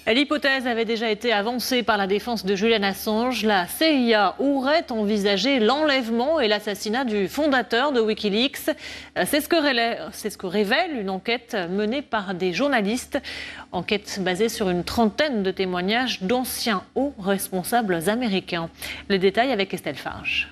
L'hypothèse avait déjà été avancée par la défense de Julian Assange. La CIA aurait envisagé l'enlèvement et l'assassinat du fondateur de Wikileaks. C'est ce que révèle une enquête menée par des journalistes. Enquête basée sur une trentaine de témoignages d'anciens hauts responsables américains. Les détails avec Estelle Farge.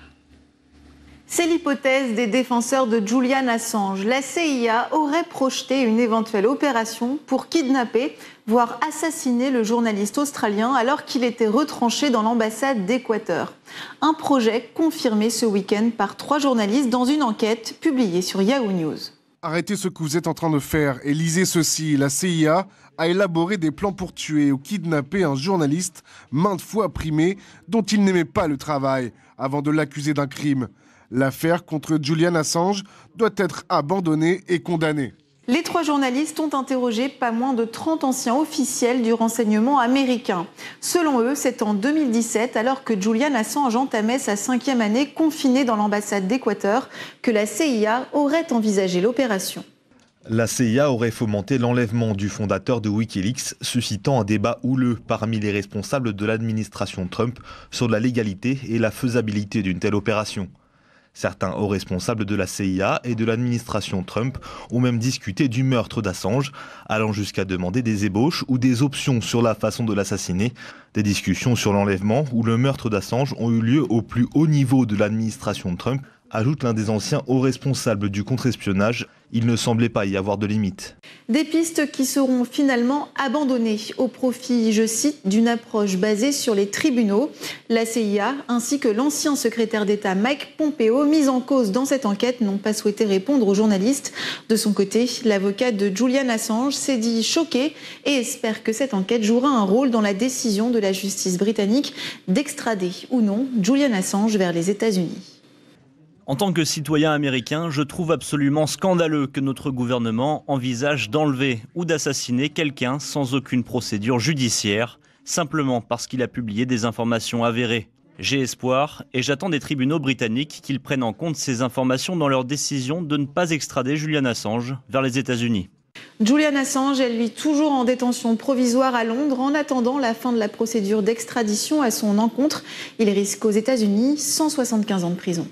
C'est l'hypothèse des défenseurs de Julian Assange. La CIA aurait projeté une éventuelle opération pour kidnapper, voire assassiner le journaliste australien alors qu'il était retranché dans l'ambassade d'Équateur. Un projet confirmé ce week-end par 3 journalistes dans une enquête publiée sur Yahoo News. Arrêtez ce que vous êtes en train de faire et lisez ceci. La CIA a élaboré des plans pour tuer ou kidnapper un journaliste maintes fois primé dont il n'aimait pas le travail avant de l'accuser d'un crime. L'affaire contre Julian Assange doit être abandonnée et condamnée. Les 3 journalistes ont interrogé pas moins de 30 anciens officiels du renseignement américain. Selon eux, c'est en 2017, alors que Julian Assange entamait sa 5e année confiné dans l'ambassade d'Équateur, que la CIA aurait envisagé l'opération. La CIA aurait fomenté l'enlèvement du fondateur de Wikileaks, suscitant un débat houleux parmi les responsables de l'administration Trump sur la légalité et la faisabilité d'une telle opération. Certains hauts responsables de la CIA et de l'administration Trump ont même discuté du meurtre d'Assange, allant jusqu'à demander des ébauches ou des options sur la façon de l'assassiner. Des discussions sur l'enlèvement ou le meurtre d'Assange ont eu lieu au plus haut niveau de l'administration Trump, ajoute l'un des anciens hauts responsables du contre-espionnage. Il ne semblait pas y avoir de limite. Des pistes qui seront finalement abandonnées au profit, je cite, d'une approche basée sur les tribunaux. La CIA ainsi que l'ancien secrétaire d'État Mike Pompeo, mis en cause dans cette enquête, n'ont pas souhaité répondre aux journalistes. De son côté, l'avocat de Julian Assange s'est dit choqué et espère que cette enquête jouera un rôle dans la décision de la justice britannique d'extrader ou non Julian Assange vers les États-Unis. En tant que citoyen américain, je trouve absolument scandaleux que notre gouvernement envisage d'enlever ou d'assassiner quelqu'un sans aucune procédure judiciaire, simplement parce qu'il a publié des informations avérées. J'ai espoir et j'attends des tribunaux britanniques qu'ils prennent en compte ces informations dans leur décision de ne pas extrader Julian Assange vers les États-Unis. Julian Assange est lui toujours en détention provisoire à Londres en attendant la fin de la procédure d'extradition à son encontre. Il risque aux États-Unis 175 ans de prison.